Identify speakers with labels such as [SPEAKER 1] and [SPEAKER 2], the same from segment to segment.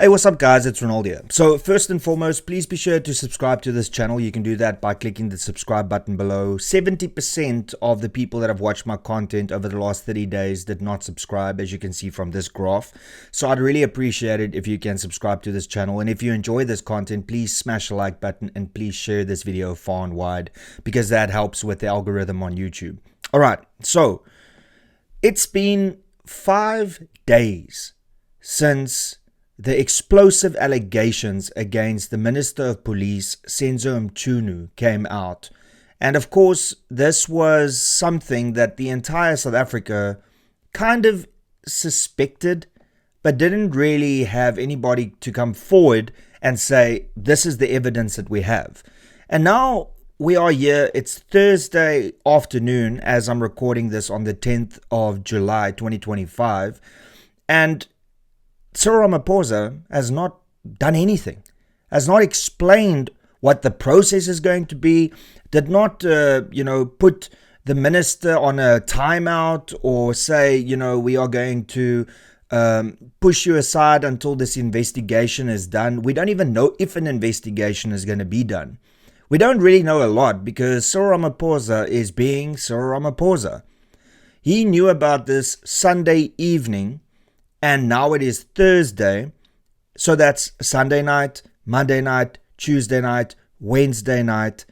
[SPEAKER 1] Hey, what's up guys, it's Renaldo here. So first and foremost, please be sure to subscribe to this channel. You can do that by clicking the subscribe button below. 70% of the people that have watched my content over the last 30 days did not subscribe, as you can see from this graph. So I'd really appreciate it if you can subscribe to this channel. And if you enjoy this content, please smash the like button and please share this video far and wide, because that helps with the algorithm on YouTube. Alright, so it's been 5 days since the explosive allegations against the Minister of Police, Senzo Mchunu, came out. And of course, this was something that the entire South Africa kind of suspected, but didn't really have anybody to come forward and say, this is the evidence that we have. And now we are here, it's Thursday afternoon as I'm recording this on the 10th of July 2025, and Cyril Ramaphosa has not done anything, has not explained what the process is going to be, did not, put the minister on a timeout or say, we are going to push you aside until this investigation is done. We don't even know if an investigation is going to be done. We don't really know a lot because Cyril Ramaphosa is being Cyril Ramaphosa. He knew about this Sunday evening, and now it is Thursday, so that's Sunday night, Monday night, Tuesday night, Wednesday night,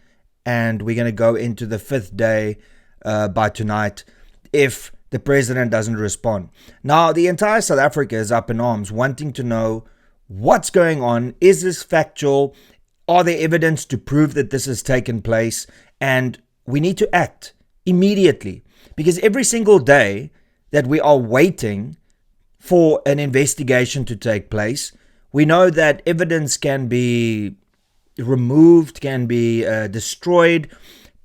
[SPEAKER 1] and we're going to go into the 5th day by tonight if the president doesn't respond. Now, the entire South Africa is up in arms, wanting to know what's going on. Is this factual? Are there evidence to prove that this has taken place? And we need to act immediately, because every single day that we are waiting for an investigation to take place, we know that evidence can be removed, can be destroyed,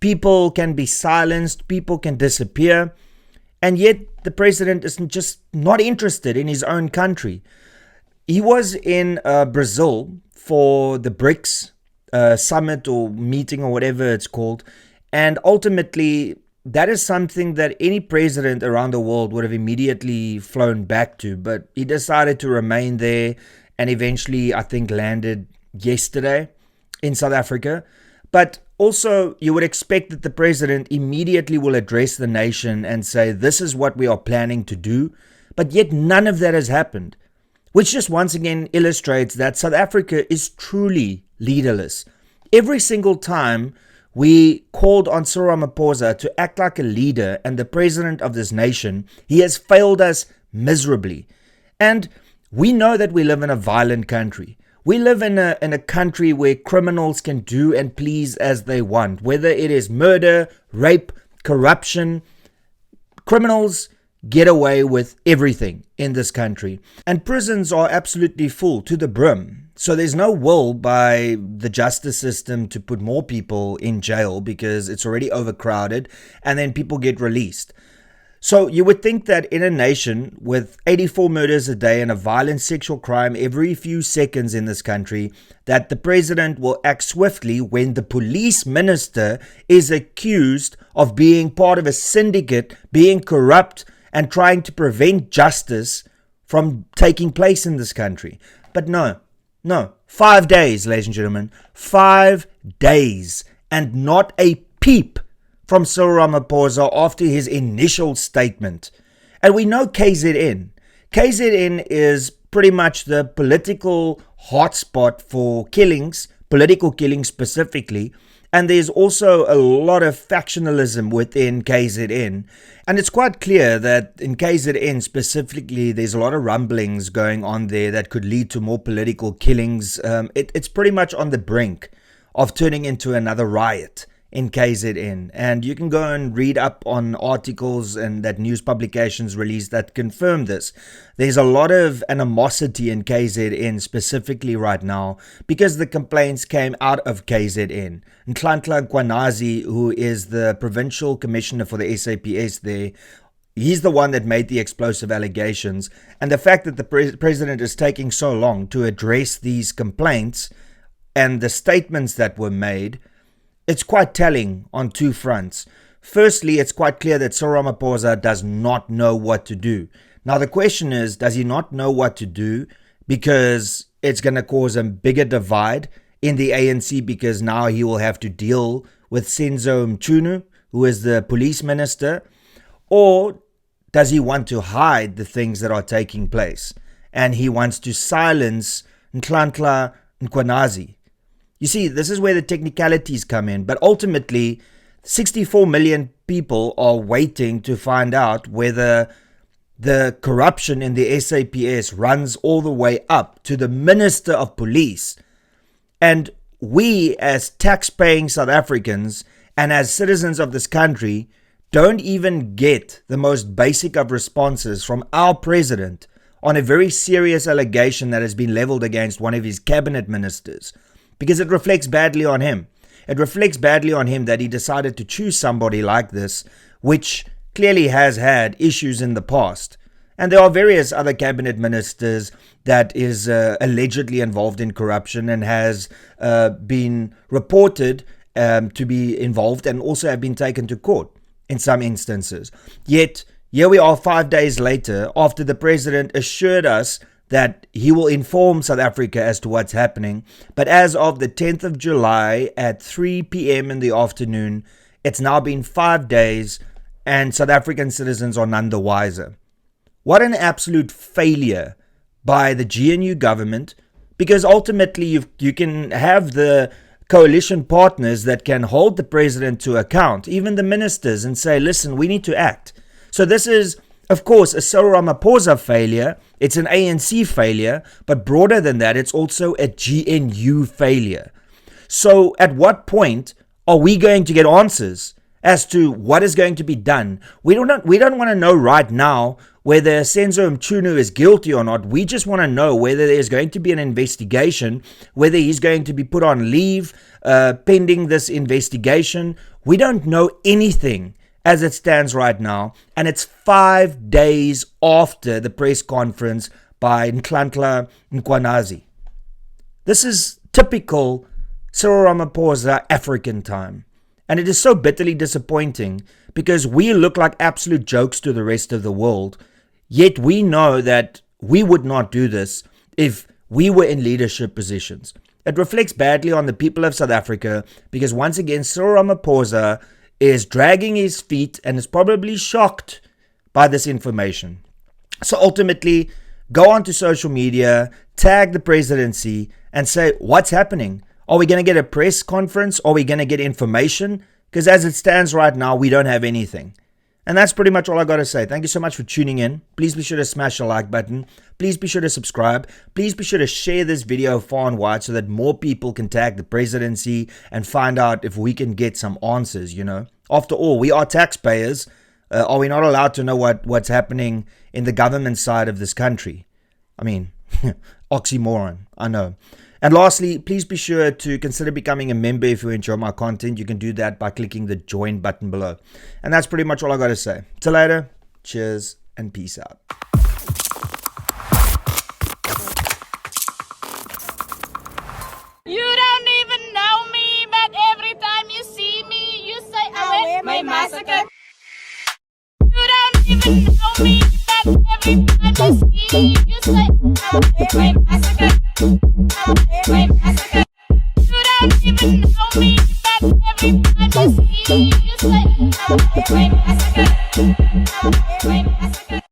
[SPEAKER 1] people can be silenced, people can disappear, and yet the president is just not interested in his own country. He was in Brazil for the BRICS summit or meeting or whatever it's called, and ultimately that is something that any president around the world would have immediately flown back to, but he decided to remain there and eventually, I think, landed yesterday in South Africa. But also, you would expect that the president immediately will address the nation and say, this is what we are planning to do. But yet none of that has happened, which just once again illustrates that South Africa is truly leaderless. Every single time we called on Cyril Ramaphosa to act like a leader and the president of this nation, he has failed us miserably. And we know that we live in a violent country. We live in a country where criminals can do and please as they want, whether it is murder, rape, corruption. Criminals get away with everything in this country, and prisons are absolutely full to the brim. So there's no will by the justice system to put more people in jail because it's already overcrowded, and then people get released. So you would think that in a nation with 84 murders a day and a violent sexual crime every few seconds in this country, that the president will act swiftly when the police minister is accused of being part of a syndicate, being corrupt, and trying to prevent justice from taking place in this country. But no, 5 days, ladies and gentlemen, 5 days, and not a peep from Cyril Ramaphosa after his initial statement. And we know KZN is pretty much the political hotspot for killings, political killings specifically. And there's also a lot of factionalism within KZN. And it's quite clear that in KZN specifically, there's a lot of rumblings going on there that could lead to more political killings. It's pretty much on the brink of turning into another riot in KZN. And you can go and read up on articles and that news publications release that confirm this. There's a lot of animosity in KZN specifically right now because the complaints came out of KZN. Nhlanhla Nkwanazi, who is the provincial commissioner for the SAPS there, he's the one that made the explosive allegations. And the fact that the president is taking so long to address these complaints and the statements that were made, it's quite telling on two fronts. Firstly, it's quite clear that Cyril Ramaphosa does not know what to do. Now, the question is, does he not know what to do because it's going to cause a bigger divide in the ANC because now he will have to deal with Senzo Mchunu, who is the police minister? Or does he want to hide the things that are taking place? And he wants to silence Nhlanhla Mkhwanazi. You see, this is where the technicalities come in. But ultimately, 64 million people are waiting to find out whether the corruption in the SAPS runs all the way up to the Minister of Police. And we, as tax-paying South Africans and as citizens of this country, don't even get the most basic of responses from our president on a very serious allegation that has been leveled against one of his cabinet ministers, because it reflects badly on him. It reflects badly on him that he decided to choose somebody like this, which clearly has had issues in the past. And there are various other cabinet ministers that is allegedly involved in corruption and has been reported to be involved and also have been taken to court in some instances. Yet, here we are 5 days later after the president assured us that he will inform South Africa as to what's happening. But as of the 10th of July at 3 p.m. in the afternoon, it's now been 5 days and South African citizens are none the wiser. What an absolute failure by the GNU government, because ultimately you can have the coalition partners that can hold the president to account, even the ministers, and say, listen, we need to act. So this is, of course, a Cyril Ramaphosa failure. It's an ANC failure, but broader than that, it's also a GNU failure. So at what point are we going to get answers as to what is going to be done? We don't want to know right now whether Senzo Mchunu is guilty or not. We just want to know whether there's going to be an investigation, whether he's going to be put on leave pending this investigation. We don't know anything as it stands right now, and it's 5 days after the press conference by Nhlanhla Mkhwanazi. This is typical Cyril Ramaphosa African time. And it is so bitterly disappointing because we look like absolute jokes to the rest of the world. Yet we know that we would not do this if we were in leadership positions. It reflects badly on the people of South Africa because once again, Cyril Ramaphosa is dragging his feet and is probably shocked by this information. So ultimately, go onto social media, tag the presidency and say, what's happening? Are we going to get a press conference? Are we going to get information? Because as it stands right now, we don't have anything. And that's pretty much all I got to say. Thank you so much for tuning in. Please be sure to smash the like button. Please be sure to subscribe. Please be sure to share this video far and wide so that more people can tag the presidency and find out if we can get some answers, you know. After all, we are taxpayers. Are we not allowed to know what's happening in the government side of this country? I mean, oxymoron, I know. And lastly, please be sure to consider becoming a member if you enjoy my content. You can do that by clicking the join button below. And that's pretty much all I got to say. Till later, cheers and peace out.
[SPEAKER 2] You don't even know me, but every time you see me, you say I went my massacre. You don't even know me, but every time you see me, you say I went my massacre. My massacre. You don't even know me, but every time you see me, you say, my massacre. My massacre.